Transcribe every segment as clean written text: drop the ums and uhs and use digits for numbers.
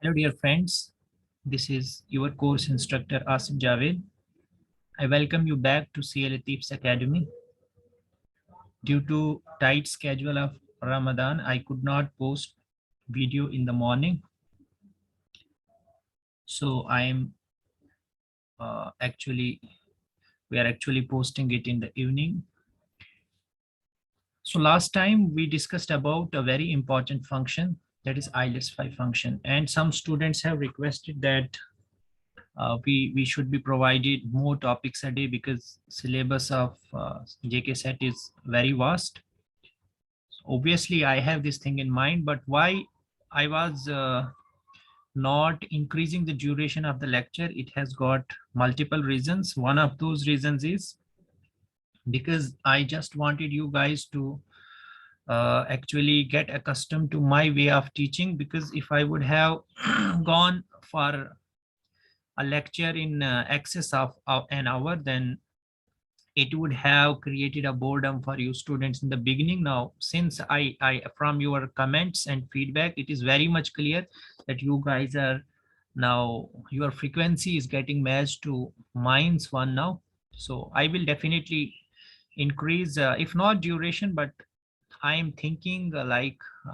Hello dear friends, this is your course instructor Asif Javed. I welcome you back to CL Latif's Academy. Due to tight schedule of Ramadan, I could not post video in the morning. So I am we are actually posting it in the evening. So last time we discussed about a very important function, that is IELTS 5 function, and some students have requested that we should be provided more topics a day because syllabus of JK set is very vast. Obviously, I have this thing in mind, but why I was not increasing the duration of the lecture, it has got multiple reasons. One of those reasons is because I just wanted you guys to actually get accustomed to my way of teaching, because if I would have gone for a lecture in excess of an hour, then it would have created a boredom for you students in the beginning. Now, since I from your comments and feedback, it is very much clear that you guys are now, your frequency is getting matched to mine's one now. So I will definitely increase, if not duration, but I am thinking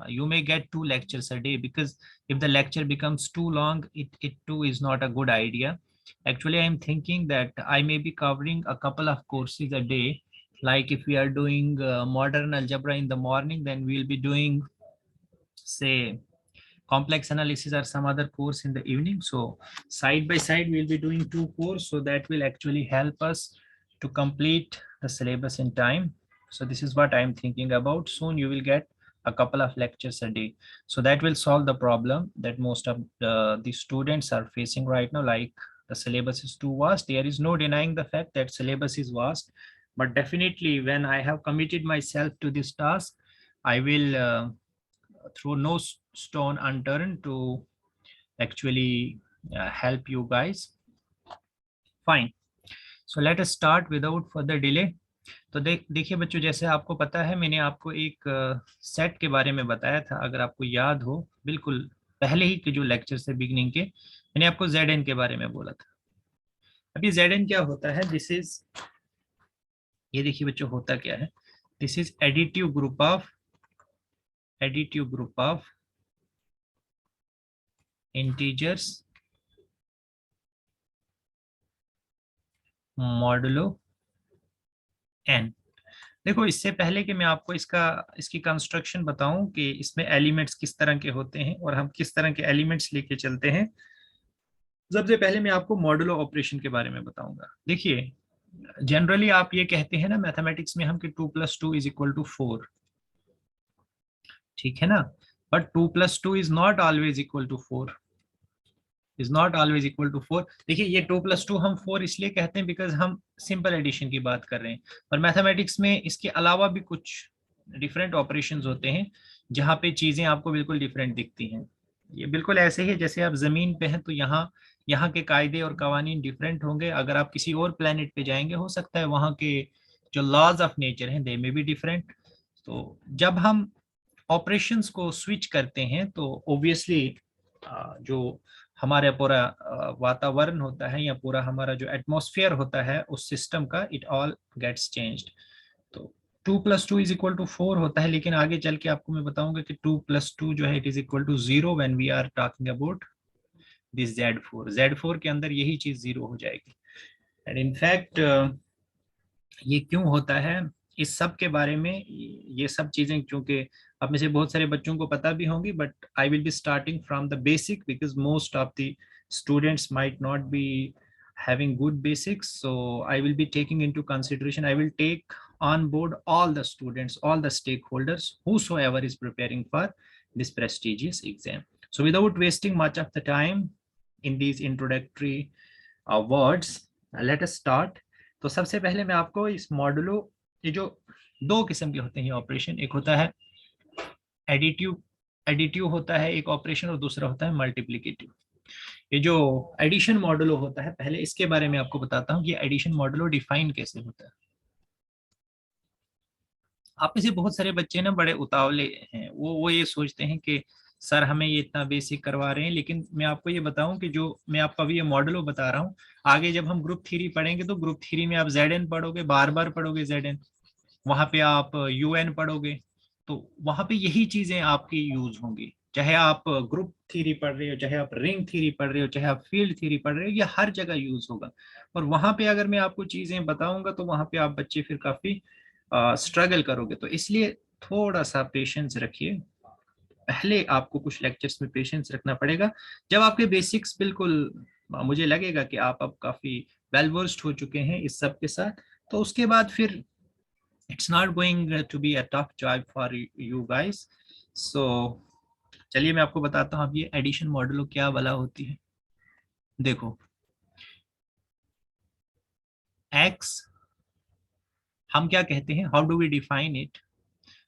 you may get 2 lectures a day, because if the lecture becomes too long, it too is not a good idea. Actually, I'm thinking that I may be covering a couple of courses a day. Like if we are doing modern algebra in the morning, then we'll be doing, say, complex analysis or some other course in the evening. So side by side, we'll be doing 2 courses. So that will actually help us to complete the syllabus in time. So this is what I'm thinking about. Soon you will get a couple of lectures a day. So that will solve the problem that most of the students are facing right now. Like the syllabus is too vast. There is no denying the fact that syllabus is vast. But definitely when I have committed myself to this task, I will throw no stone unturned to actually help you guys. Fine. So let us start without further delay. तो देखिए बच्चों, जैसे आपको पता है, मैंने आपको एक सेट के बारे में बताया था, अगर आपको याद हो, बिल्कुल पहले ही के जो लेक्चर थे बिगनिंग के, मैंने आपको ZN के बारे में बोला था। अभी ZN क्या होता है, दिस इज, ये देखिए बच्चों होता क्या है, this is additive group of integers modulo n। देखो, इससे पहले कि मैं आपको इसकी कंस्ट्रक्शन बताऊं कि इसमें एलिमेंट्स किस तरह के होते हैं और हम किस तरह के एलिमेंट्स लेके चलते हैं, सबसे पहले मैं आपको मॉडुलो ऑपरेशन के बारे में बताऊंगा। देखिए, जनरली आप ये कहते हैं ना मैथमेटिक्स में हम कि 2+2 = 4, ठीक है ना, but 2+2 is not always equal to 4, is not always equal to 4। देखिए, ये 2+2 हम 4 इसलिए कहते हैं बिकॉज हम सिंपल एडिशन की बात कर रहे हैं, और मैथमेटिक्स में इसके अलावा भी कुछ डिफरेंट ऑपरेशंस होते हैं जहाँ पे चीजें आपको बिल्कुल डिफरेंट दिखती हैं। ये बिल्कुल ऐसे ही है जैसे आप जमीन पे हैं, तो यहाँ यहाँ के कायदे और कवानीन डिफरेंट होंगे। अगर आप किसी और प्लेनेट पे जाएंगे, हो सकता है वहाँ के जो लॉज ऑफ नेचर हैं दे में भी डिफरेंट। तो जब हम ऑपरेशंस को स्विच करते हैं, तो ऑब्वियसली जो हमारे पूरा वातावरण होता है या पूरा हमारा जो एटमॉस्फेयर होता है उस सिस्टम का, इट ऑल गेट्स चेंज्ड। तो 2+2 = 4 होता है, लेकिन आगे चल के आपको मैं बताऊंगा कि 2+2 जो है it is equal to 0 when we are talking about this Z4 के अंदर यही चीज 0 हो जाएगी। एंड इनफैक्ट ये क्यों होता है, इस सब के बारे में, ये सब चीजें क्योंकि आप में से बहुत सारे बच्चों को पता भी होंगी, but I will be starting from the basic because most of the students might not be having good basics. So I will be taking into consideration, I will take on board all the students, all the stakeholders, whosoever is preparing for this prestigious exam. So without wasting much of the time in these introductory words, let us start. तो सबसे पहले मैं आपको इस modulo, ये जो 2 किस्म के होते हैं ऑपरेशन, एक होता है एडिटिव होता है एक ऑपरेशन, और दूसरा होता है मल्टीप्लिकेटिव। ये जो एडिशन मॉडुलो होता है, पहले इसके बारे में आपको बताता हूँ कि एडिशन मॉडुलो डिफाइन कैसे होता है। आप में से बहुत सारे बच्चे ना बड़े उतावले हैं, वो ये सोचते हैं कि सर हमें ये इतना बेसिक करवा रहे हैं, लेकिन मैं आपको ये बताऊं कि जो मैं आपको अभी ये मॉडलो बता रहा हूँ, आगे जब हम ग्रुप थ्री पढ़ेंगे तो ग्रुप थ्री में आप जेड पढ़ोगे, बार बार पढ़ोगे जेड, वहां पे आप यूएन पढ़ोगे, तो वहां पे यही चीजें आपकी यूज होंगी। चाहे आप ग्रुप थ्योरी पढ़ रहे हो, चाहे आप रिंग थ्योरी पढ़ रहे हो, चाहे आप फील्ड थ्योरी पढ़ रहे हो, ये हर जगह यूज होगा। और वहां पे अगर मैं आपको चीजें बताऊंगा तो वहां पे आप बच्चे फिर काफी स्ट्रगल करोगे। तो इसलिए थोड़ा सा पेशेंस रखिए, पहले आपको कुछ लेक्चर्स में पेशेंस रखना पड़ेगा। जब आपके बेसिक्स बिल्कुल मुझे लगेगा कि आप अब काफी वेल वर्स्ड हो चुके हैं इस सब के साथ, तो उसके बाद फिर it's not going to be a tough job for you guys. So चलिए मैं आपको बताता हूँ अब ये एडिशन मॉडलो क्या वाला होती है। देखो x हम क्या कहते हैं, how do we define it.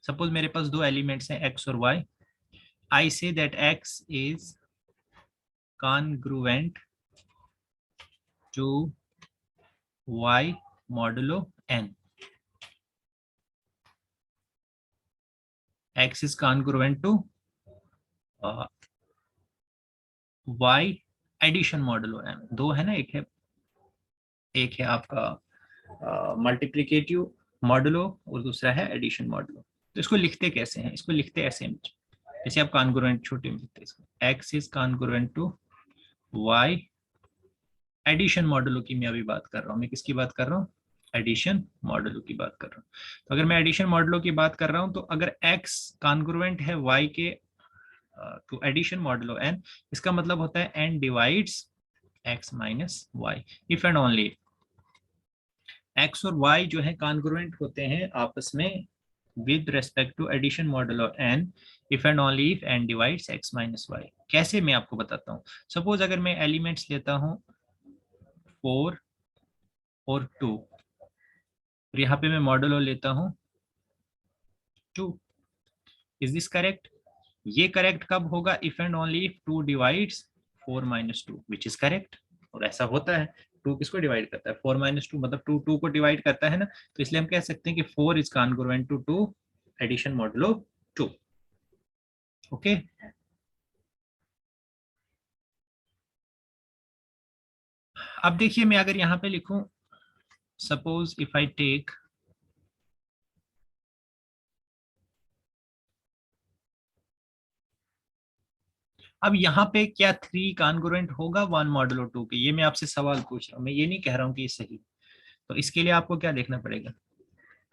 Suppose मेरे पास दो एलिमेंट्स हैं x और y, I say that x is congruent to y modulo n, x is congruent to y addition modulo n। दो है ना, एक है आपका मल्टीप्लिकेटिव मॉडुलो और दूसरा है एडिशन मॉडुलो। तो इसको लिखते कैसे हैं, इसको लिखते ऐसे हैं, जैसे आप कॉन्ग्रुएंट छोटे में लिखते हैं इसको, x is congruent to y addition modulo की मैं अभी बात कर रहा हूँ। मैं किसकी बात कर रहा हूँ, एडिशन मॉडुलो की बात कर रहा हूँ। तो अगर मैं एडिशन मॉडुलो की बात कर रहा हूँ, तो अगर x कॉन्ग्रुएंट है y के टू एडिशन मॉडुलो n, इसका मतलब होता है n divides x minus y, if and only x और y जो है कॉन्ग्रुएंट होते हैं आपस में with respect to addition modulo n, if and only if n divides x minus y. कैसे, मैं आपको बताता हूँ। सपोज अगर मैं एलिमेंट्स लेता हूँ 4 और 2, और यहाँ पे मैं मॉडुलो लेता हूँ 2। Is this correct? ये करेक्ट कब होगा, if and only if 2 divides 4 minus 2, which is correct. और ऐसा होता है, 2 किसको डिवाइड करता है, 4 माइनस 2, मतलब 2 2 को डिवाइड करता है ना। तो इसलिए हम कह सकते हैं कि 4 is congruent to 2 addition modulo 2। Okay, अब देखिए मैं अगर यहाँ पे लिखूं, सपोज इफ आई टेक अब यहाँ पे क्या 3 कॉन्ग्रुएंट होगा 1 मॉडुलो 2 के, ये मैं आपसे सवाल पूछ रहा हूँ, मैं ये नहीं कह रहा हूँ कि ये सही। तो इसके लिए आपको क्या देखना पड़ेगा,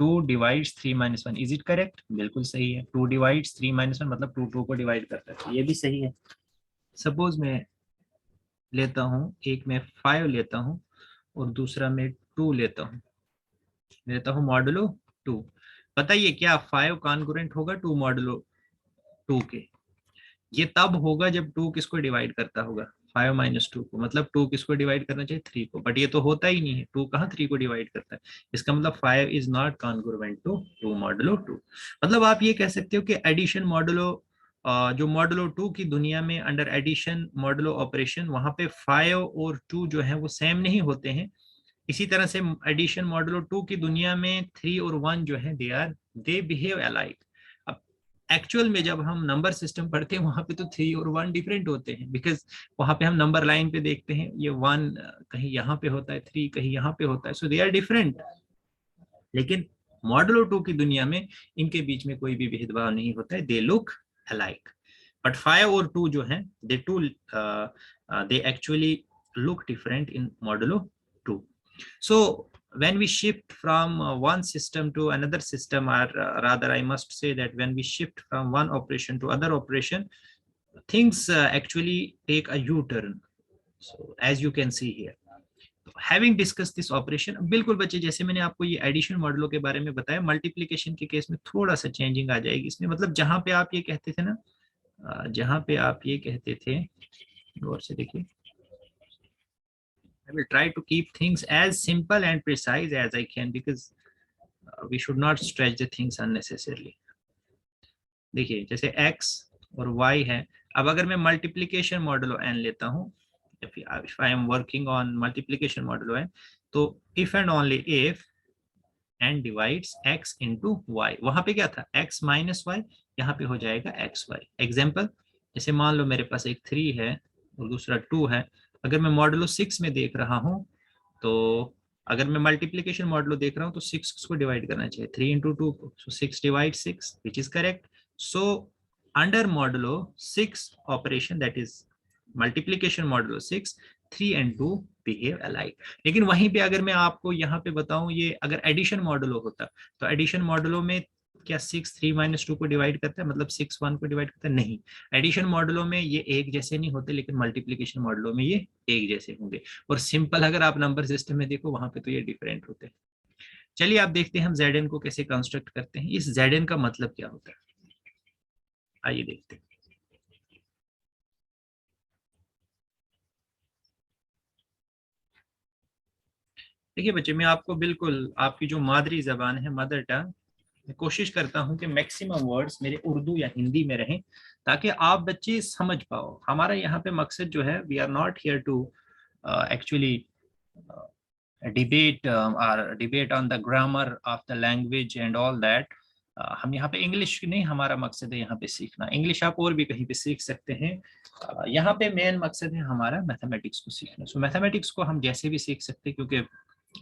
2 divides 3 minus 1, is it correct? बिल्कुल सही है। 2 डिवाइड्स 3 माइनस 1 मतलब 2 2 को डिवाइड करता है, तो ये भी सही है। सपोज मैं लेता हूँ, एक मैं 5 लेता हूँ और दूसरा मैं 2 लेता हूँ मॉडुलो 2। बताइए क्या 5 कॉन्ग्रुएंट होगा 2 मॉडुलो 2 के? ये तब होगा जब 2 किसको डिवाइड करता होगा, 5 माइनस 2 को, मतलब 2 किसको डिवाइड करना चाहिए, 3 को। बट ये तो होता ही नहीं है, 2 कहाँ 3 को डिवाइड करता है। इसका मतलब 5 is not congruent to 2 modulo 2। मतलब आप ये कह सकते हो कि एडिशन मॉडुलो जो मॉडुलो 2 की दुनिया में अंडर एडिशन मॉडुलो ऑपरेशन, वहां पे 5 और 2 जो है वो सेम नहीं होते हैं। इसी तरह से एडिशन मॉडुलो 2 की दुनिया में 3 और 1 जो है दे बिहेव अलाइक। अब एक्चुअल में जब हम नंबर सिस्टम पढ़ते हैं वहां पे तो 3 और 1 डिफरेंट होते हैं, बिकॉज वहां पे हम नंबर लाइन पे देखते हैं, ये 1 कहीं यहाँ पे होता है, 3 कहीं यहाँ पे होता है, सो दे आर डिफरेंट। लेकिन मॉडुलो 2 की दुनिया में इनके बीच में कोई भी भेदभाव नहीं होता है, दे लुक अलाइक। बट 5 और 2 जो है they actually look different in modulo 2. So when we shift from one system to another system, or rather I must say that when we shift from one operation to other operation, things actually take a U-turn. So as you can see here, having discuss this operation, बिल्कुल बच्चे जैसे मैंने आपको ये addition मॉडलों के बारे में बताया, मल्टीप्लिकेशन के केस में थोड़ा सा चेंजिंग आ जाएगी इसमें। मतलब जहां पे आप ये कहते थे ना, जहां पे आप ये कहते थे, गौर से देखिए, I will try to keep things as simple and precise as I can, because we should not stretch the things unnecessarily. देखिए जैसे x और y है, अब अगर मैं मल्टीप्लिकेशन मॉडुलो n लेता हूँ, if I am working on multiplication modulo n, तो if and only if n divides x into y, वहां पे क्या था x minus y, यहाँ पे हो जाएगा xy। एग्जाम्पल, जैसे मान लो मेरे पास एक 3 है और दूसरा 2 है, अगर मैं मॉडुलो 6 में देख रहा हूँ तो अगर मैं मल्टीप्लीकेशन मॉडुलो देख रहा हूँ तो 6 को डिवाइड करना चाहिए 3 इंटू 2 को, सो 6 divide 6 which is correct. So under modulo 6 operation that is multiplication modulo 6, 3 and 2 behave alike. लेकिन वहीं पे अगर मैं आपको यहाँ पे बताऊं, ये अगर एडिशन मॉडुलो होता तो एडिशन मॉडुलो में क्या 6 3 माइनस 2 को डिवाइड करता है, मतलब 6 1 को डिवाइड करता है? नहीं. एडिशन मॉडुलो में ये एक जैसे नहीं होते, लेकिन मल्टीप्लीकेशन मॉडुलो में ये एक जैसे होंगे. और सिंपल अगर आप नंबर सिस्टम में देखो वहां पे तो ये डिफरेंट होते हैं. चलिए आप देखते हैं हम Zn को कैसे कंस्ट्रक्ट करते हैं, इस Zn का मतलब क्या होता है, आइए देखते हैं. देखिए बच्चे, मैं आपको बिल्कुल आपकी जो मादरी जबान है, मदर टंग, मैं कोशिश करता हूं कि मैक्सिमम वर्ड्स मेरे उर्दू या हिंदी में रहें ताकि आप बच्चे समझ पाओ. हमारा यहाँ पे मकसद जो है, we are not here to actually debate on the grammar of the language and all that. हम यहाँ पे इंग्लिश नहीं, हमारा मकसद है यहाँ पे सीखना. इंग्लिश आप और भी कहीं पे सीख सकते हैं. यहाँ पे मेन मकसद है हमारा मैथमेटिक्स को सीखना. सो मैथमेटिक्स को हम जैसे भी सीख सकते हैं, क्योंकि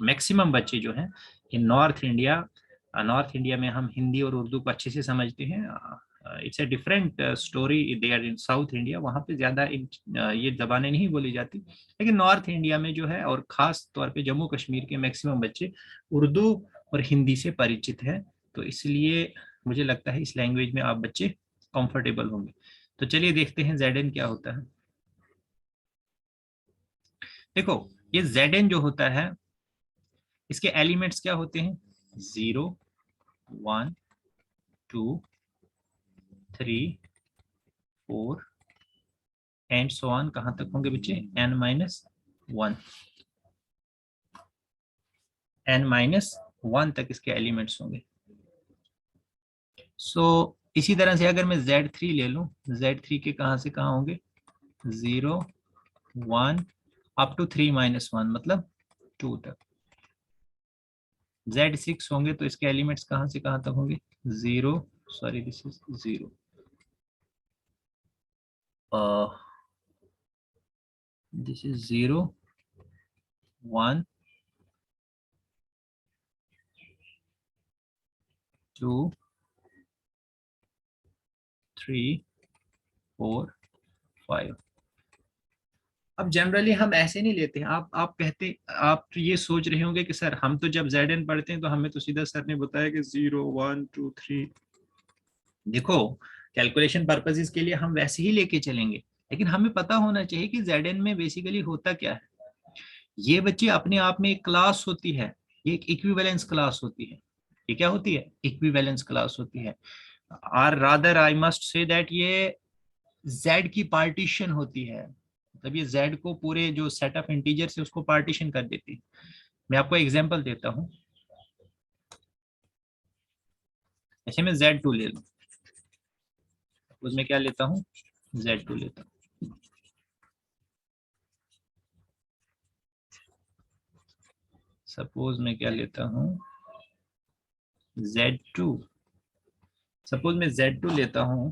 मैक्सिमम बच्चे जो हैं इन नॉर्थ इंडिया में हम हिंदी और उर्दू को अच्छे से समझते हैं. It's a different story they are in South India, वहाँ पे ज़्यादा ये जबानें नहीं बोली जाती. लेकिन नॉर्थ इंडिया में जो है, और ख़ास तौर पे जम्मू कश्मीर के मैक्सिमम बच्चे उर्दू और हिंदी से परिचित हैं. तो इसलिए मुझे लगता है इस लैंग्वेज में आप बच्चे कंफर्टेबल होंगे. तो चलिए देखते हैं Zn क्या होता है. देखो, ये Zn जो होता है, इसके एलिमेंट्स क्या होते हैं? 0 1 2 3 4 एंड सो ऑन. कहां तक होंगे बच्चे? n-1, n-1 तक इसके एलिमेंट्स होंगे. सो इसी तरह से अगर मैं Z3 ले लूं, Z3 के कहां से कहां होंगे? 0 1 अप टू 3-1, मतलब 2 तक. Z6 होंगे तो इसके एलिमेंट्स कहां से कहां तक होंगे? 0, sorry this is 0, this is 0 1 2 3 4 5. अब जनरली हम ऐसे नहीं लेते हैं. आप कहते, आप तो ये सोच रहे होंगे कि सर हम तो जब Zn पढ़ते हैं तो हमें तो सीधा सर ने बताया कि 0 1 2 3. देखो, कैलकुलेशन पर्पसेस के लिए हम वैसे ही लेके चलेंगे, लेकिन हमें पता होना चाहिए कि Zn में बेसिकली होता क्या है. ये बच्चे अपने आप में एक क्लास होती है, ये एक इक्विवेलेंस क्लास होती है. ये क्या होती है? इक्विवेलेंस क्लास होती है. और rather I must say that ये Z की पार्टीशन होती है. मतलब ये Z को पूरे जो सेट ऑफ इंटीजर से उसको पार्टीशन कर देती है. मैं आपको एग्जांपल देता हूं. ऐसे मैं Z2 ले लूं, उसमें क्या लेता हूं? Z2 लेता हूं. सपोज मैं क्या लेता हूं? Z2. सपोज मैं Z2 लेता हूं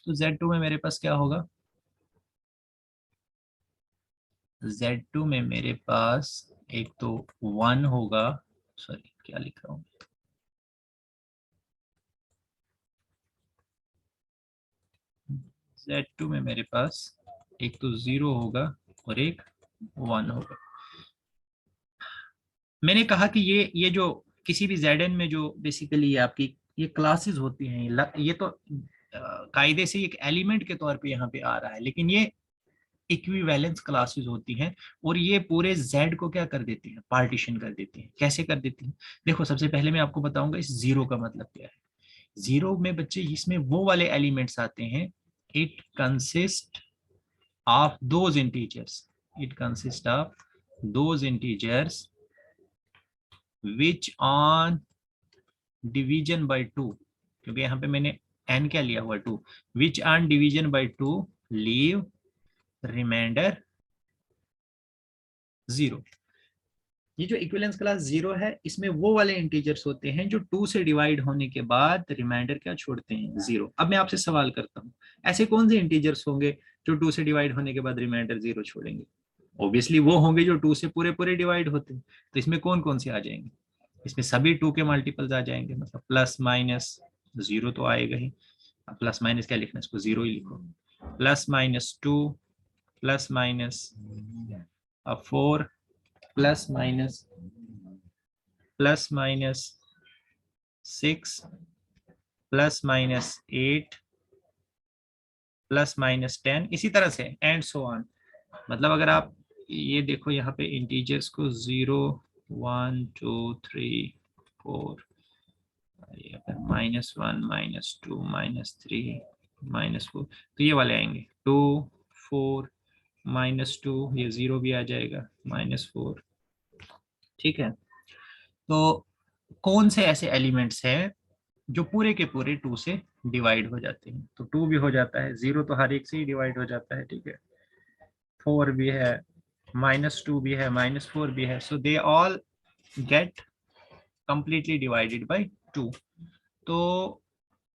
तो Z2 में मेरे पास क्या होगा? Z2 में मेरे पास एक तो 1 होगा, सॉरी क्या लिख रहा हूं, Z2 में मेरे पास एक तो 0 होगा और एक 1 होगा. मैंने कहा कि ये जो किसी भी Zn में जो बेसिकली ये आपकी ये क्लासेस होती हैं, ये तो कायदे से एक एलिमेंट के तौर पे यहाँ पे आ रहा है, लेकिन ये इक्विवेलेंस क्लासेस होती हैं. और ये पूरे Z को क्या कर देती हैं? पार्टीशन कर देती हैं. कैसे कर देती हैं? देखो, सबसे पहले मैं आपको बताऊंगा इस 0 का मतलब क्या है. 0 में बच्चे इसमें वो वाले एलिमेंट्स आते हैं, it consist of those integers, it consist of those integers which on division by 2, क्योंकि यहाँ पे मैंने n क्या लिया हुआ? 2. Which on division by 2 leave remainder 0. ये जो इक्विवेलेंस क्लास 0 है, इसमें वो वाले इंटीजर्स होते हैं जो 2 से डिवाइड होने के बाद रिमाइंडर क्या छोड़ते हैं? 0. अब मैं आपसे सवाल करता हूँ, ऐसे कौन से इंटीजर्स होंगे जो 2 से डिवाइड होने के बाद रिमाइंडर 0 छोड़ेंगे? ऑब्वियसली वो होंगे जो 2 से पूरे पूरे डिवाइड होते हैं। तो इसमें कौन कौन से आ जाएंगे? इसमें सभी 2 के मल्टीपल्स आ जाएंगे, मतलब प्लस माइनस 0 तो आएगा ही। अब प्लस माइनस क्या लिखना है, इसको 0 ही लिखो। +-2 +-4 +-6 +-8 +-10, इसी तरह से एंड सो ऑन। मतलब अगर आप ये देखो यहाँ पे इंटीजर्स को 0 1 2 3 4, -1 -2 -3 -4, तो ये वाले आएंगे 2 4 -2, ये 0 भी आ जाएगा, -4। ठीक है, तो कौन से ऐसे एलिमेंट्स हैं जो पूरे के पूरे 2 से डिवाइड हो जाते हैं? तो 2 भी हो जाता है, 0 तो हर एक से ही डिवाइड हो जाता है, ठीक है, 4 भी है, -2 भी है, -4 भी है, so they all get completely divided by 2। तो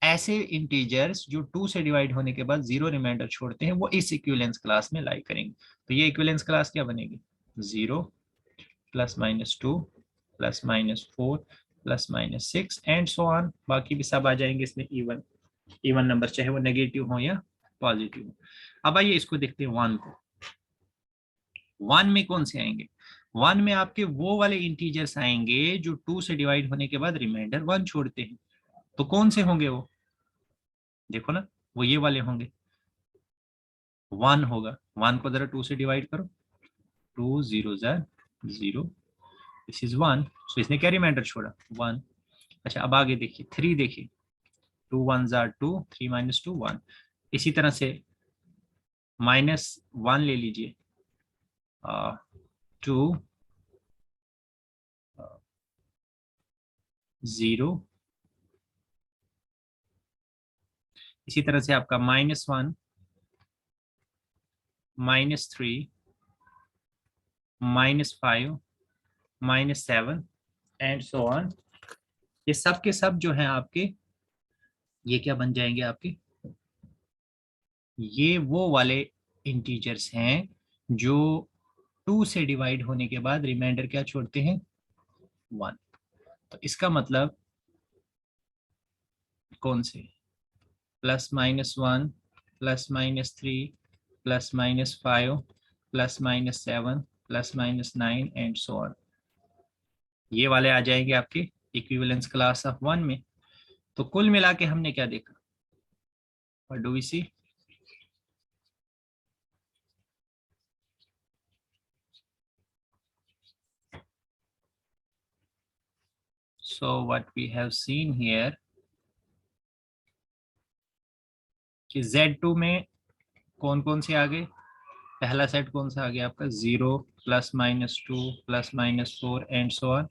ऐसे इंटीजर्स जो 2 से डिवाइड होने के बाद 0 रिमाइंडर छोड़ते हैं वो इस इक्विवेलेंस क्लास में लाई करेंगे। तो ये इक्विवेलेंस क्लास क्या बनेगी? 0 +-2 +-4 +-6 एंड सो ऑन, बाकी भी सब आ जाएंगे इसमें इवन नंबर, चाहे वो नेगेटिव हो या पॉजिटिव हो। अब आइए इसको देखते हैं 1 को। 1 में कौन से आएंगे? 1 में आपके वो वाले इंटीजर्स आएंगे जो 2 से डिवाइड होने के बाद रिमाइंडर 1 छोड़ते हैं। तो कौन से होंगे वो? देखो ना, वो ये वाले होंगे। 1 होगा, 1 को जरा 2 से डिवाइड करो, 2 0 0, दिस इज 1, सो इसने क्या रिमाइंडर छोड़ा? 1। अच्छा, अब आगे देखिए 3, देखिए 2 1 2, 3 -2 1। इसी तरह से -1 ले लीजिए, 2 0, इसी तरह से आपका -1 -3 -5 -7 एंड सो ऑन। ये सब के सब जो हैं आपके, ये क्या बन जाएंगे आपके? ये वो वाले इंटीजर्स हैं जो 2 से डिवाइड होने के बाद रिमाइंडर क्या छोड़ते हैं? 1। तो इसका मतलब कौन से? +-1 +-3 +-5 +-7 +-9 एंड सो ऑन, ये वाले आ जाएंगे आपके इक्विवेलेंस क्लास ऑफ 1 में। तो कुल मिला के हमने क्या देखा? What do we see? So what we have seen here कि Z2 में कौन कौन से आ गए? पहला सेट कौन सा आ गया आपका? 0 +-2 +-4 एंड सो ऑन।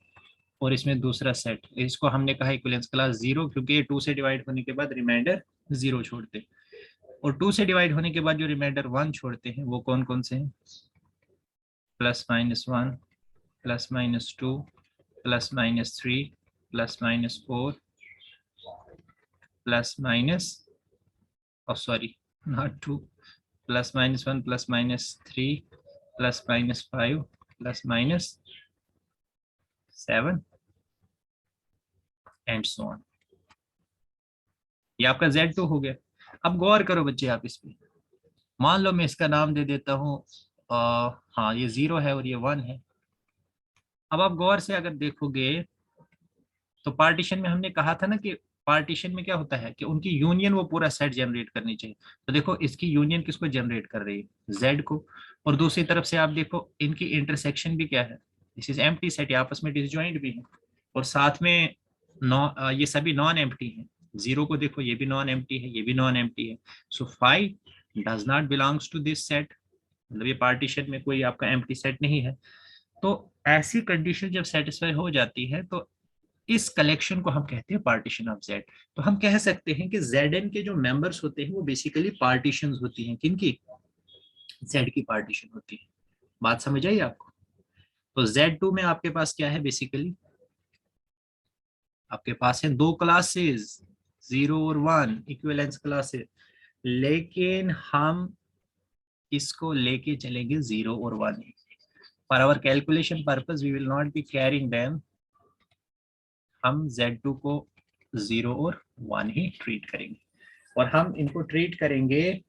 और इसमें दूसरा सेट, इसको हमने कहा इक्विवेलेंस क्लास 0, क्योंकि ये 2 से डिवाइड होने के बाद रिमाइंडर 0 छोड़ते हैं। और 2 से डिवाइड होने के बाद जो रिमाइंडर 1 छोड़ते हैं वो कौन कौन से हैं? +-1 +-2 +-3 +-4 plus sorry not 2, +-1 +-3 +-5 +-7 and so on. ये आपका Z2 हो गया। अब गौर करो बच्चे आप इस पे, मान लो मैं इसका नाम दे देता हूँ, हाँ ये 0 है और ये 1 है। अब आप गौर से अगर देखोगे तो पार्टीशन में हमने कहा था ना कि पार्टीशन में क्या होता है कि उनकी यूनियन वो पूरा सेट जनरेट करनी चाहिए। तो देखो इसकी यूनियन किसको जनरेट कर रही है? Z को। और दूसरी तरफ से आप देखो इनकी इंटरसेक्शन भी क्या है? दिस इज एम्प्टी सेट, आपस में डिसजॉइंट भी है। और साथ में ये सभी नॉन एम्प्टी हैं। 0 को देखो, ये भी नॉन एम्प्टी है, ये भी नॉन एम्प्टी है। So 5 does not belongs to this set, मतलब ये पार्टीशन में कोई आपका एम्प्टी सेट नहीं है। तो ऐसी कंडीशन जब सेटिस्फाई हो जाती है तो इस कलेक्शन को हम कहते हैं पार्टीशन ऑफ जेड। तो हम कह सकते हैं कि जेड के जो मेंबर्स होते हैं वो बेसिकली पार्टीशंस होती हैं। किनकी? जेड की पार्टीशन होती है। बात समझ आई आपको? तो Z2 में आपके पास क्या है? बेसिकली आपके पास है दो क्लासेस, 0 और 1, इक्विवेलेंस क्लासेस। लेकिन हम इसको लेके चलेंगे 0 और 1 ही। For our calculation purpose we will not be carrying them, हम Z2 को 0 और 1 ही ट्रीट करेंगे, और हम इनको ट्रीट करेंगे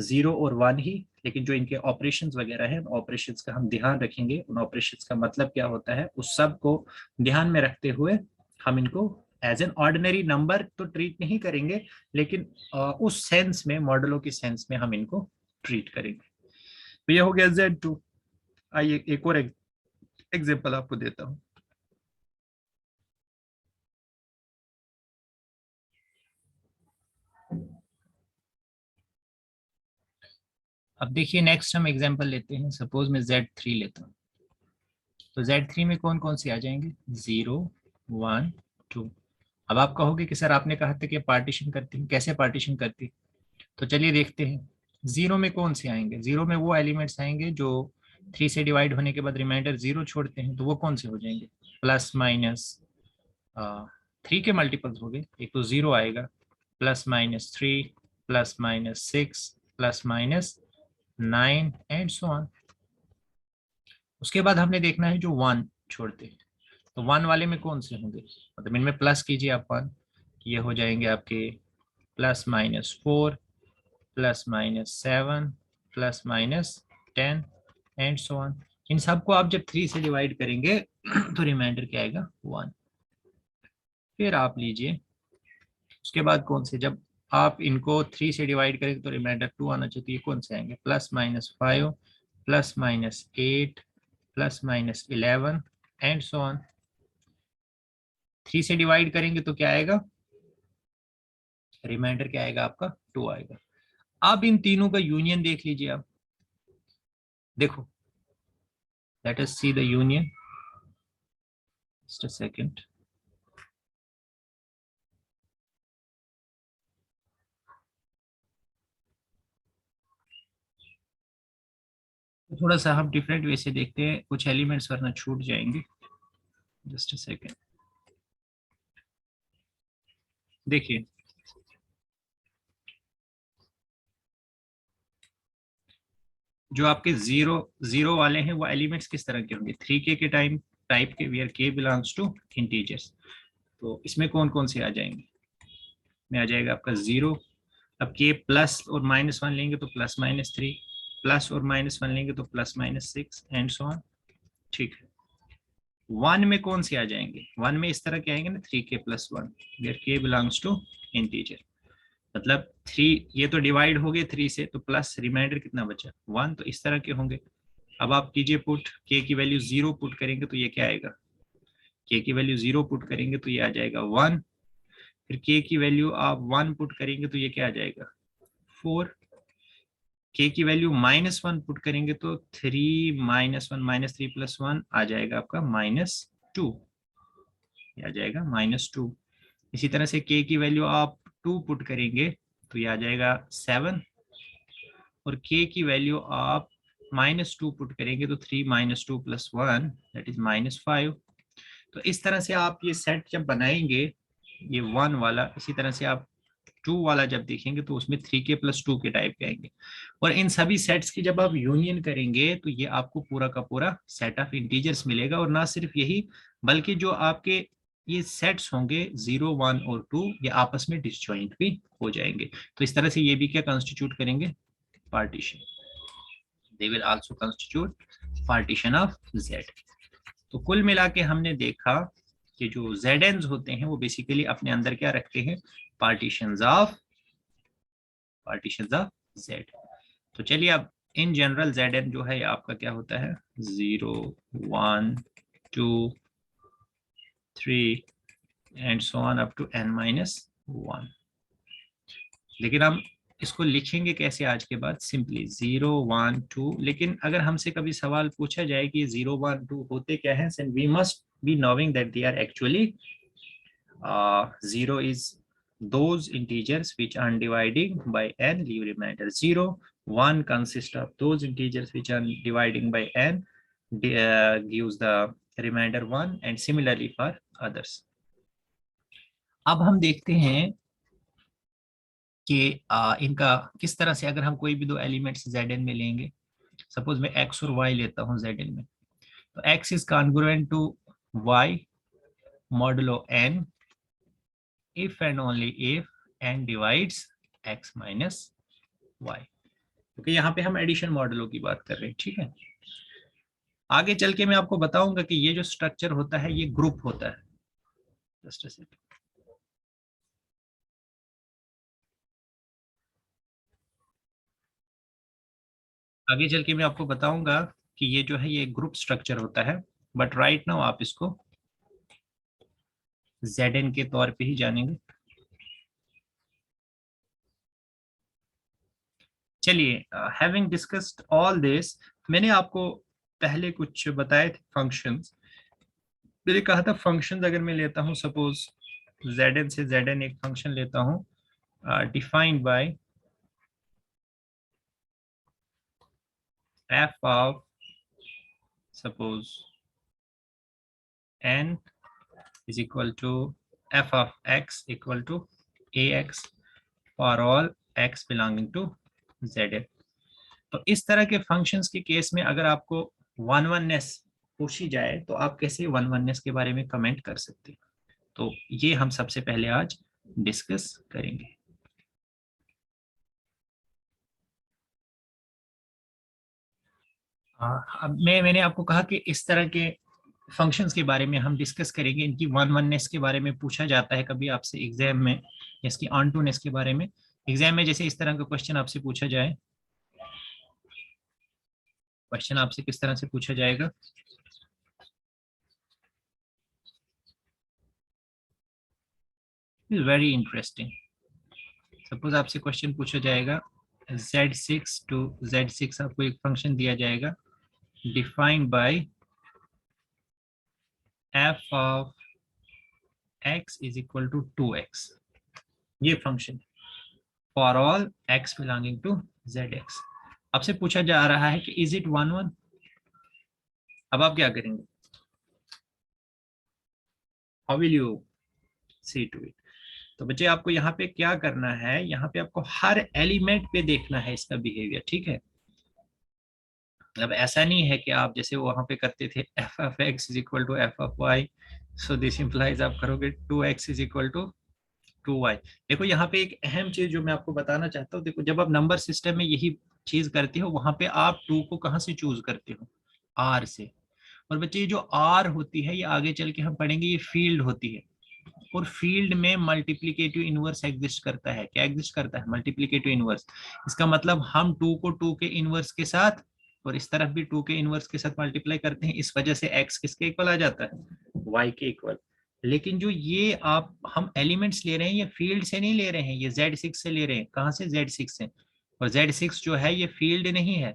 0 और 1 ही, लेकिन जो इनके ऑपरेशंस वगैरह हैं, ऑपरेशंस का हम ध्यान रखेंगे। उन ऑपरेशंस का मतलब क्या होता है, उस सब को ध्यान में रखते हुए हम इनको एज एन ऑर्डिनरी नंबर तो ट्रीट नहीं करेंगे, लेकिन उस सेंस में, मॉडलों की सेंस में हम इनको ट्रीट करेंगे। तो ये हो गया Z2। आइए एक और एग्जांपल आपको देता हूँ। अब देखिए नेक्स्ट हम एग्जांपल लेते हैं। सपोज मैं Z3 लेता हूँ, तो Z3 में कौन कौन से आ जाएंगे, 0 1 2। अब आप कहोगे कि सर आपने कहा था कि पार्टीशन करती है, कैसे पार्टीशन करती है? तो चलिए देखते हैं। 0 में कौन से आएंगे, 0 में वो एलिमेंट्स आएंगे जो 3 से डिवाइड होने के बाद रिमाइंडर 0 छोड़ते हैं, तो वो कौन से हो जाएंगे, प्लस माइनस 3 के मल्टीपल्स हो गए। एक तो 0 आएगा, +-3, +-6, +-9 एंड सो ऑन। उसके बाद हमने देखना है जो 1 छोड़ते हैं, तो 1 वाले में कौन से होंगे, मतलब इनमें प्लस कीजिए आप 1, ये हो जाएंगे आपके +-4, +-7, +-10 एंड सो ऑन। इन सबको आप जब 3 से डिवाइड करेंगे तो रिमाइंडर क्या आएगा, 1। फिर आप लीजिए, उसके बाद कौन से, जब आप इनको 3 से डिवाइड करेंगे तो रिमाइंडर 2 आना चाहिए, तो ये कौन से आएंगे, +-5, +-8, +-11 एंड सो ऑन। 3 से डिवाइड करेंगे तो क्या आएगा, रिमाइंडर क्या आएगा आपका, 2 आएगा। अब इन तीनों का यूनियन देख लीजिए आप, देखो, let us see the union, just a second. तो थोड़ा सा हम डिफरेंट वे से देखते हैं, कुछ एलिमेंट्स वरना छूट जाएंगे, जस्ट अ सेकंड। देखिए, जो आपके 0 वाले हैं वो एलिमेंट्स किस तरह के होंगे, 3K के टाइप के, where K belongs to integers. तो इसमें कौन कौन से आ जाएंगे, में आ जाएगा आपका 0। अब K प्लस और -1 लेंगे तो +-3, प्लस और -1 लेंगे तो +-6 एंड सो ऑन। ठीक है। 1 में कौन से आ जाएंगे, 1 में इस तरह के आएंगे ना, 3K + 1, where K belongs to integer. मतलब 3, ये तो डिवाइड हो गए 3 से, तो प्लस रिमाइंडर कितना बचा, 1, तो इस तरह के होंगे। अब आप कीजिए पुट, K की वैल्यू 0 पुट करेंगे तो ये क्या आएगा, K की वैल्यू 0 पुट करेंगे तो ये आ जाएगा 1। फिर K की वैल्यू आप 1 पुट करेंगे तो ये क्या आ जाएगा, 4। K की वैल्यू -1 पुट करेंगे तो 3 -1 -3 + 1 आ जाएगा आपका -2, ये आ जाएगा -2। इसी तरह से K की वैल्यू आप 2 पुट करेंगे तो ये आ जाएगा 7, और K की वैल्यू आप -2 पुट करेंगे तो 3 -2 + 1 दैट इज -5। तो इस तरह से आप ये सेट जब बनाएंगे, ये 1 वाला, इसी तरह से आप 2 वाला जब देखेंगे तो उसमें 3K + 2 के टाइप के आएंगे। और इन सभी सेट्स की जब आप यूनियन करेंगे तो ये आपको पूरा का पूरा सेट ऑफ इंटीजर्स मिलेगा। और ना सिर्फ यही, बल्कि जो आपके ये सेट्स होंगे 0 1 और 2, ये आपस में डिसजॉइंट भी हो जाएंगे। तो इस तरह से ये भी क्या कंस्टिट्यूट करेंगे, partition. They will also constitute partition of Z। तो कुल मिला के हमने देखा कि जो ZNs होते हैं वो बेसिकली अपने अंदर क्या रखते हैं, पार्टीशंस ऑफ Z। तो चलिए अब इन जनरल ZN जो है आपका क्या होता है, 0 1 2 3 and so on up to n-1। लेकिन हम इसको लिखेंगे कैसे आज के बाद, सिंपली 0 1 2। लेकिन अगर हमसे कभी सवाल पूछा जाए कि 0 1 2 होते क्या है, we must be knowing that they are actually 0 is those integers which are dividing by n leave remainder 0, 1 consists of those integers which are dividing by n gives the remainder 1, and similarly for others। अब हम देखते हैं कि इनका किस तरह से, अगर हम कोई भी दो एलिमेंट्स Zn में लेंगे, सपोज मैं x और y लेता हूँ Zn में, तो x is congruent to y modulo n if and only if n divides x minus y, क्योंकि यहाँ पे हम एडिशन मॉडुलो की बात कर रहे हैं, ठीक है। आगे चल के मैं आपको बताऊंगा कि ये जो स्ट्रक्चर होता है ये ग्रुप होता है। Just a second. आगे चल के मैं आपको बताऊंगा कि ये जो है ये ग्रुप स्ट्रक्चर होता है, बट राइट नाउ आप इसको Zn के तौर पे ही जानेंगे। चलिए, हैविंग डिस्कस्ड ऑल दिस, मैंने आपको पहले कुछ बताए थे फंक्शंस। मैंने कहा था फंक्शंस अगर मैं लेता हूँ, सपोज Zn से Zn एक फंक्शन लेता हूँ defined by f of suppose n is equal to f of x equal to ax for all x belonging to Zn। तो इस तरह के फंक्शंस के केस में अगर आपको वन वननेस पूछी जाए तो आप कैसे वन वननेस के बारे में कमेंट कर सकते हैं, तो ये हम सबसे पहले आज डिस्कस करेंगे। अब मैंने आपको कहा कि इस तरह के फंक्शंस के बारे में हम डिस्कस करेंगे, इनकी वन वननेस के बारे में पूछा जाता है कभी आपसे एग्जाम में, इसकी ऑन टू नेस के बारे में एग्जाम में, जैसे इस तरह का क्वेश्चन आपसे पूछा जाए, क्वेश्चन आपसे किस तरह से पूछा जाएगा, इज वेरी इंटरेस्टिंग। सपोज आपसे क्वेश्चन पूछा जाएगा Z6 टू Z6, आपको एक फंक्शन दिया जाएगा defined by f of x is equal to 2x, ये function for all x belonging to Zx। आपसे पूछा जा रहा है कि इज इट वन वन। अब आप क्या करेंगे, how will you see to it. तो बच्चे आपको यहाँ पे क्या करना है, यहाँ पे आपको हर एलिमेंट पे देखना है इसका बिहेवियर, ठीक है। मतलब ऐसा नहीं है कि आप जैसे वहां पे करते थे f of x is equal to f of y, so this implies आप करोगे 2x is equal to 2y। देखो यहाँ पे एक अहम चीज जो मैं आपको बताना चाहता हूँ, देखो जब आप नंबर सिस्टम में यही चीज करते हो, वहां पे आप 2 को कहाँ से चूज करते हो, r से। और बच्चे ये जो r होती है ये आगे चल के हम पढ़ेंगे, ये फील्ड होती है, और फील्ड में मल्टीप्लीकेटिव इनवर्स एग्जिस्ट करता है। क्या एग्जिस्ट करता है, मल्टीप्लीकेटिव इनवर्स। इसका मतलब हम 2 को 2 के इनवर्स के साथ और इस तरफ भी 2 के इनवर्स के साथ मल्टीप्लाई करते हैं, इस वजह से x किसके इक्वल आ जाता है, y के इक्वल। लेकिन जो ये आप हम एलिमेंट्स ले रहे हैं ये फील्ड से नहीं ले रहे हैं, ये Z6 से ले रहे हैं। कहाँ से, Z6 से। और Z6 जो है ये फील्ड नहीं है,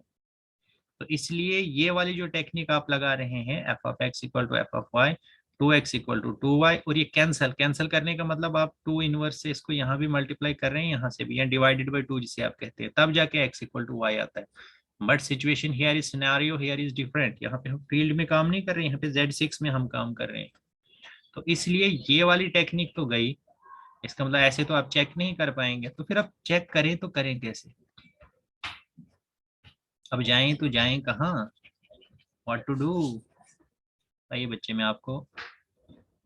तो इसलिए ये वाली जो टेक्निक आप लगा रहे हैं f of x equal to f of y, 2x equal to 2y, और ये कैंसल कैंसल करने का मतलब आप 2 इनवर्स से इसको यहाँ भी मल्टीप्लाई कर रहे हैं, यहाँ से भी, या डिवाइडेड बाई 2 जिसे आप कहते हैं, तब जाके x इक्वल टू y आता है। But situation here is, scenario here is different. यहाँ पे हम फील्ड में काम नहीं कर रहे हैं, यहाँ पे Z6 में हम काम कर रहे हैं। तो इसलिए ये वाली टेक्निक तो गई, इसका मतलब ऐसे तो आप चेक नहीं कर पाएंगे, तो फिर आप चेक करें तो करें कैसे। अब जाएं तो जाएं कहाँ, व्हाट टू डू। आइए बच्चे मैं आपको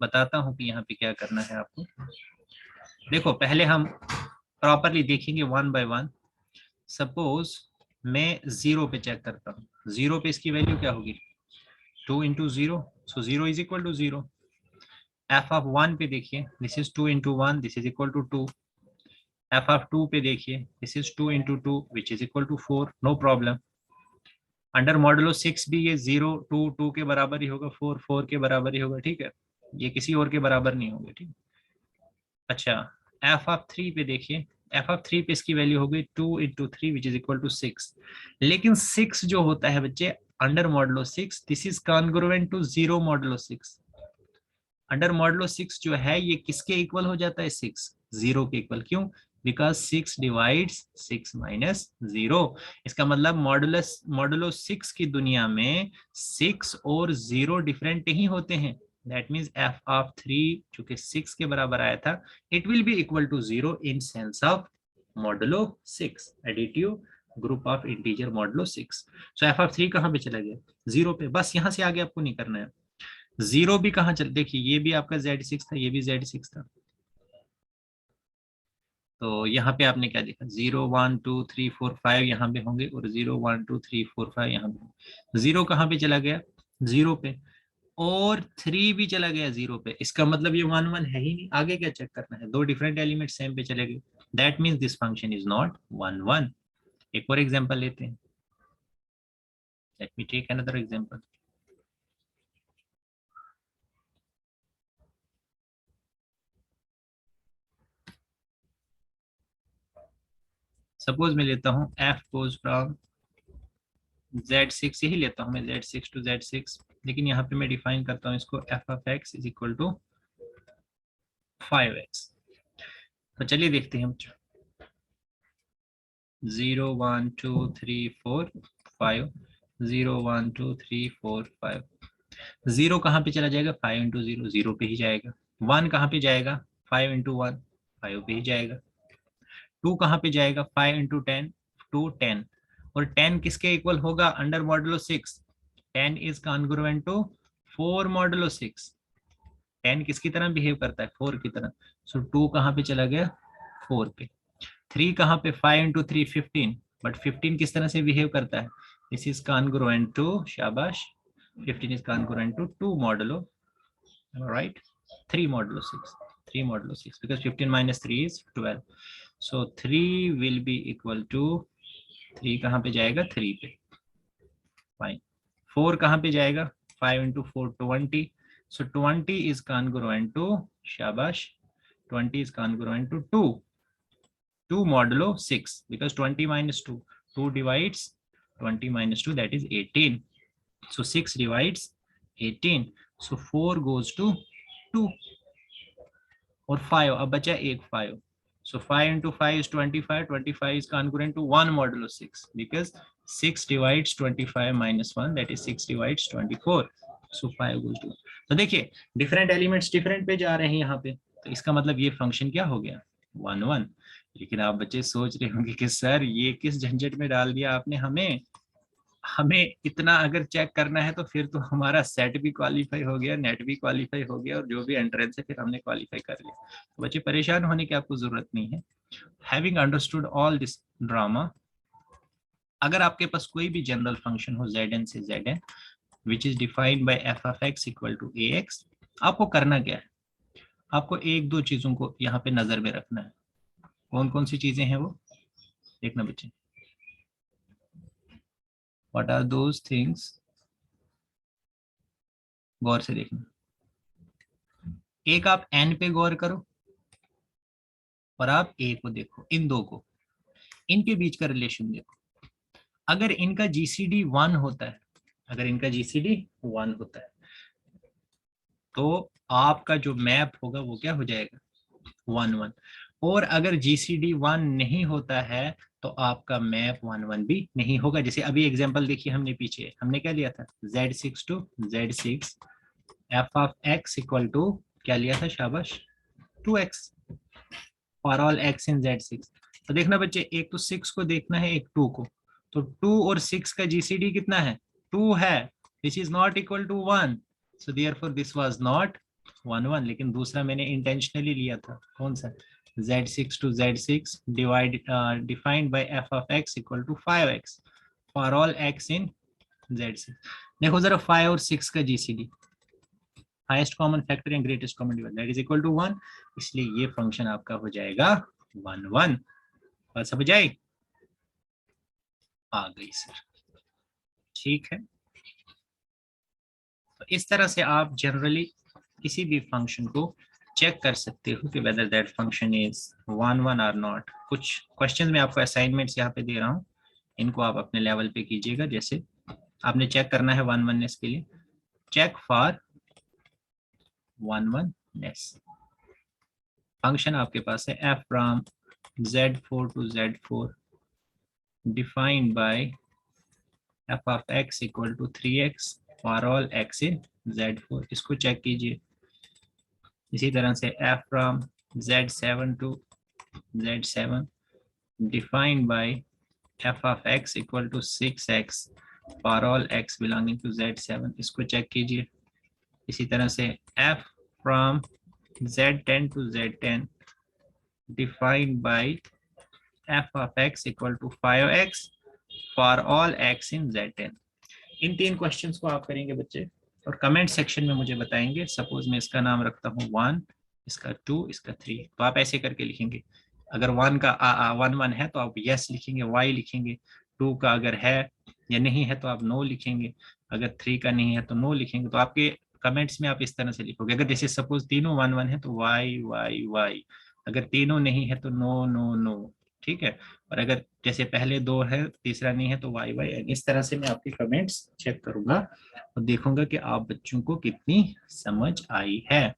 बताता हूँ कि यहाँ पे क्या करना है आपको। देखो पहले हम प्रॉपरली देखेंगे वन बाय वन। सपोज मैं 0 पे चेक करता हूँ, 0 पे इसकी वैल्यू क्या होगी, 2 into 0, so 0 is equal to 0। F of 1 पे देखिए, this is 2 into 1, this is equal to 2। F of 2 पे देखिए, this is 2 into 2 which is equal to 4, no problem. Under modulo 6 भी ये 0 2 2 के बराबर ही होगा, 4 4 के बराबर ही होगा, ठीक है। ये किसी और के बराबर नहीं होगा, ठीक। अच्छा, एफ ऑफ 3 पे देखिए, एफ ऑफ 3 पे इसकी वैल्यू हो गई 2 into 3 which is equal to 6। लेकिन 6 जो होता है बच्चे under modulo 6, this is congruent to 0 modulo 6। Under modulo 6 जो है ये किसके इक्वल हो जाता है, 6 0 के इक्वल। क्यों, बिकॉज 6 डिवाइड्स 6 माइनस 0। इसका मतलब मॉडुलस मॉडुलो 6 की दुनिया में 6 और 0 डिफरेंट नहीं होते हैं। दैट मीन्स एफ ऑफ 3 जो कि 6 के बराबर आया था, it will be equal to 0 in sense of modulo 6, additive group of integer modulo 6। So F of 3 कहाँ पे चला गया? 0 पे। बस यहाँ से आगे आपको नहीं करना है। 0 भी कहाँ चल, देखिए ये भी आपका Z6 था, ये भी Z6 था, तो यहाँ पे आपने क्या देखा, 0 1 2 3 4 5 यहाँ पे होंगे और 0 1 2 3 4 5 यहाँ पे। 0 कहाँ पे चला गया? 0 पे। और 3 भी चला गया 0 पे। इसका मतलब ये 1 1 है ही नहीं। आगे क्या चेक करना है? दो डिफरेंट एलिमेंट सेम पे चले गए, that means this function is not 1 1। एक और एग्जांपल लेते हैं। Let me take another example. Suppose मैं लेता हूँ f goes from Z6, यही लेता हूँ मैं, Z6 to Z6, लेकिन यहाँ पे मैं डिफाइन करता हूँ इसको f of x is equal to 5x। तो चलिए देखते हैं। 0 1 2 3 4 5, 0 1 2 3 4 5। 0 कहाँ पे चला जाएगा? 5 इंटू 0, 0 पे ही जाएगा। 1 कहाँ पे जाएगा? 5 इंटू 1, 5 पे ही जाएगा। 2 कहाँ पे जाएगा? 5 इंटू 10, 2 10। और 10 किसके इक्वल होगा? Under modulo 6। 10 is congruent to 4 modulo 6। 10 किसकी तरह बिहेव करता है? 4 की तरह। सो 2 कहाँ पे चला गया? 4 पे। 3 कहाँ पे? 5 इंटू 3 15, बट 15 किस तरह से बिहेव करता है? दिस इज कॉन्ग्रुएंट टू, शाबाश, 15 is congruent to 2 modulo, right? 3 modulo 6, 3 modulo 6, because 15 minus 3 is 12. So 3 will be equal to, 3 कहाँ पे जाएगा? 3 पे। फाइन। 4 कहाँ पे जाएगा? 5 into 4 20. So 20 is congruent to, शाबाश, 20 is congruent to 2 modulo 6, because 20 minus 2, 2 divides 20 minus 2, that is 18. So 6 divides 18. So 4 goes to 2 और 5 अब बचा एक 5. So 5 into 5 is 25. 25 is congruent to 1 modulo 6, because 6 divides 25 minus 1, that is 6 divides 24. So 5 goes to, तो देखिए different elements different पे जा रहे हैं यहाँ पे, तो इसका मतलब ये फंक्शन क्या हो गया? 1 1। लेकिन आप बच्चे सोच रहे होंगे कि सर ये किस झंझट में डाल दिया आपने हमें। हमें इतना अगर चेक करना है तो फिर तो हमारा सेट भी क्वालिफाई हो गया, नेट भी क्वालिफाई हो गया, और जो भी एंट्रेंस है फिर हमने क्वालिफाई कर लिया। तो बच्चे परेशान होने की आपको जरूरत नहीं है। Having understood all this drama, अगर आपके पास कोई भी जनरल फंक्शन हो Zn से Zn which is defined by f of x equal to ax, आपको करना क्या है? आपको एक दो चीजों को यहाँ पे नजर में रखना है। कौन कौन सी चीजें हैं वो देखना बच्चे। What are those things? गौर से देखना। एक आप n पे गौर करो और आप a को देखो, इन दो को, इनके बीच का रिलेशन देखो। अगर इनका जीसीडी 1 होता है, अगर इनका जीसीडी 1 होता है, तो आपका जो मैप होगा वो क्या हो जाएगा? 1 1। और अगर जीसीडी 1 नहीं होता है तो आपका मैप 1 1 भी नहीं होगा। जैसे अभी एग्जांपल देखिए, हमने पीछे हमने क्या लिया था? Z6 to Z6 f of x equal to क्या लिया था? शाबाश, 2x for all x in Z6। तो देखना बच्चे, एक तो 6 को देखना है, एक 2 को। तो 2 और 6 का जीसीडी कितना है? 2 है। This is not equal to 1, so therefore this was not 1 1। लेकिन दूसरा मैंने इंटेंशनली लिया था, कौन सा? Z6 to Z6 defined by f of x equal to 5x for all x in Z6। देखो जरा 5 और 6 का जीसीडी, हाईएस्ट कॉमन फैक्टर या greatest common divisor, that is equal to 1, इसलिए ये फंक्शन आपका हो जाएगा 1 1। बात समझ आई? आ गई सर, ठीक है। तो इस तरह से आप जनरली किसी भी फंक्शन को चेक कर सकते हो कि वेदर दैट फंक्शन इज 1 1 और नॉट। कुछ क्वेश्चन में आपको असाइनमेंट्स यहाँ पे दे रहा हूँ, इनको आप अपने लेवल पे कीजिएगा। जैसे आपने चेक करना है 1 1नेस के लिए, चेक फॉर 1 1नेस। फंक्शन आपके पास है f from Z4 to Z4 defined by f of x equal to 3x for all x in Z4। इसको चेक कीजिए। इसी तरह से f from Z7 to Z7 defined by f of x equal to 6x for all x belonging to z7। इसको check कीजिए। इसी तरह से f from z10 to z10 defined by f of x equal to 5x for all x in z10। इन 3 questions को आप करेंगे बच्चे और कमेंट सेक्शन में मुझे बताएंगे। सपोज मैं इसका नाम रखता हूँ 1, इसका 2, इसका 3, तो आप ऐसे करके लिखेंगे। अगर 1 का 1 है तो आप यस लिखेंगे, वाई लिखेंगे। 2 का अगर है या नहीं है तो आप नो लिखेंगे। अगर 3 का नहीं है तो नो लिखेंगे। तो आपके कमेंट्स में आप इस तरह से लिखोगे। अगर जैसे सपोज तीनों 1 है तो वाई वाई वाई, अगर तीनों नहीं है तो नो नो नो, ठीक है। और अगर जैसे पहले 2 है तीसरा नहीं है तो वाई वाई। इस तरह से मैं आपके कमेंट्स चेक करूंगा और देखूंगा कि आप बच्चों को कितनी समझ आई है।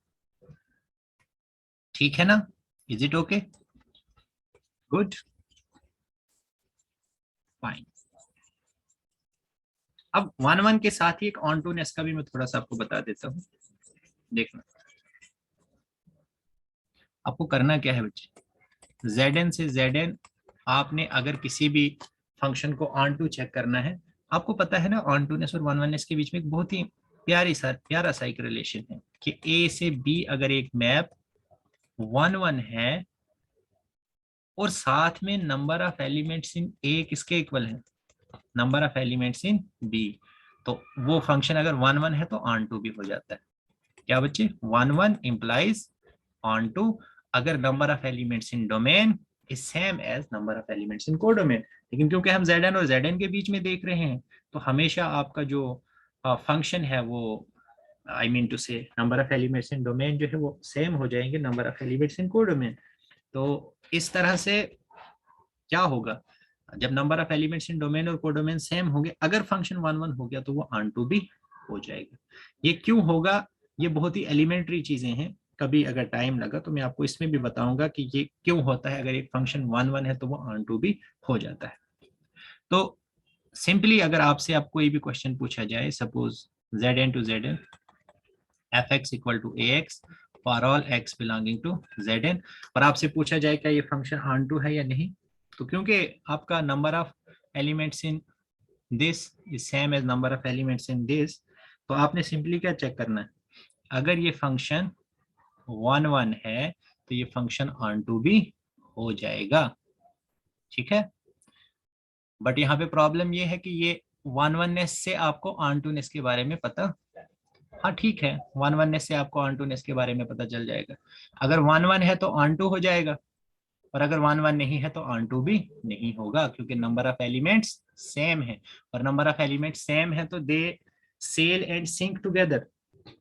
ठीक है ना? Is it okay? Good, fine. अब 1 के साथ ही एक ऑन टू नेस का भी मैं थोड़ा सा आपको बता देता हूँ। देखना आपको करना क्या है बच्चे। Zn से Zn आपने अगर किसी भी फंक्शन को ऑन टू चेक करना है, आपको पता है ना ऑन टू नेस और 1 के बीच में एक बहुत ही प्यारा सा एक रिलेशन है कि A से B अगर एक मैप 1 है और साथ में number of elements in A किसके इक्वल है? Number of elements in B, तो वो फंक्शन अगर 1 है तो ऑन टू भी हो जाता है। क्या बच्चे? 1 इंप्लाइज ऑन टू अगर number of elements in domain is same as number of elements in codomain. लेकिन क्योंकि हम Zn और Zn के बीच में देख रहे हैं तो हमेशा आपका जो फंक्शन है वो आई मीन टू से number of elements in domain जो है वो सेम हो जाएंगे number of elements in codomain. तो इस तरह से क्या होगा, जब number of elements in domain और कोडोमेन सेम होंगे, अगर फंक्शन 1 हो गया तो वो ऑन टू भी हो जाएगा। ये क्यों होगा? ये बहुत ही एलिमेंट्री चीजें हैं। कभी अगर टाइम लगा तो मैं आपको इसमें भी बताऊंगा कि ये क्यों होता है। अगर एक फंक्शन 1 है तो वो ऑन टू भी हो जाता है। तो सिंपली अगर आपसे आप कोई भी क्वेश्चन पूछा जाए, suppose Zn to Zn fx equal to ax for all x belonging to Zn, और आपसे पूछा जाए क्या ये फंक्शन ऑन टू है या नहीं, तो क्योंकि आपका number of elements in this is same as number of elements in this, तो आपने सिंपली क्या चेक करना है, अगर ये फंक्शन 1 है तो ये फंक्शन ऑन टू भी हो जाएगा। ठीक है, बट यहाँ पे प्रॉब्लम ये है कि ये 1 से आपको ऑन टू नेस के बारे में पता, हाँ ठीक है 1 से आपको ऑन टू नेस के बारे में पता चल जाएगा। अगर 1 है तो ऑन टू हो जाएगा, और अगर 1 नहीं है तो ऑन टू भी नहीं होगा, क्योंकि नंबर ऑफ एलिमेंट्स सेम है। और नंबर ऑफ एलिमेंट्स सेम है तो they sail and sink together.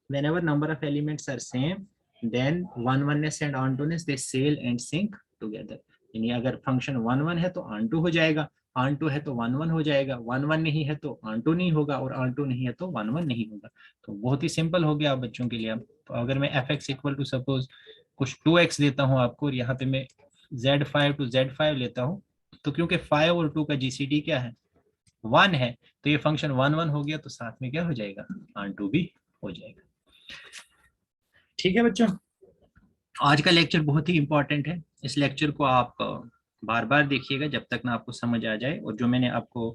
whenever number of elements are same then 1 and on2ness they sail and sync together। यानी अगर फंक्शन 1 है तो ऑन टू हो जाएगा, ऑन टू है तो 1 हो जाएगा, 1 नहीं है तो ऑन टू नहीं होगा, और ऑन टू नहीं है तो 1 नहीं होगा। तो बहुत ही सिंपल हो गया आप बच्चों के लिए। अब तो अगर मैं fx इक्वल टू सपोज कुछ 2x देता हूँ आपको, और यहाँ पे मैं z5 to z5 लेता हूँ, तो क्योंकि 5 और 2 का जीसीडी क्या है 1 है, तो ये फंक्शन 1 हो गया, तो साथ में क्या हो जाएगा ऑन टू भी हो जाएगा। ठीक है बच्चों, आज का लेक्चर बहुत ही इंपॉर्टेंट है। इस लेक्चर को आप बार बार देखिएगा जब तक ना आपको समझ आ जाए। और जो मैंने आपको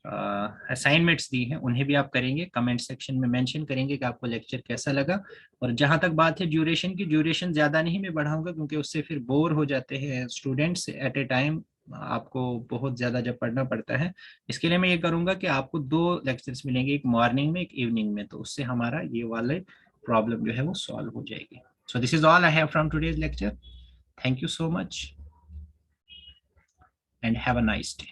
असाइनमेंट्स दी हैं उन्हें भी आप करेंगे, कमेंट सेक्शन में मेंशन करेंगे कि आपको लेक्चर कैसा लगा। और जहां तक बात है ड्यूरेशन की, ड्यूरेशन ज़्यादा नहीं मैं बढ़ाऊंगा, क्योंकि उससे फिर बोर हो जाते हैं स्टूडेंट्स एट ए टाइम। आपको बहुत ज़्यादा जब पढ़ना पड़ता है, इसके लिए मैं ये करूँगा कि आपको 2 लेक्चर्स मिलेंगे, एक मॉर्निंग में एक इवनिंग में, तो उससे हमारा ये वाला प्रॉब्लम जो है वो सॉल्व हो जाएगी। So this is all I have from today's lecture. Thank you so much and have a nice day.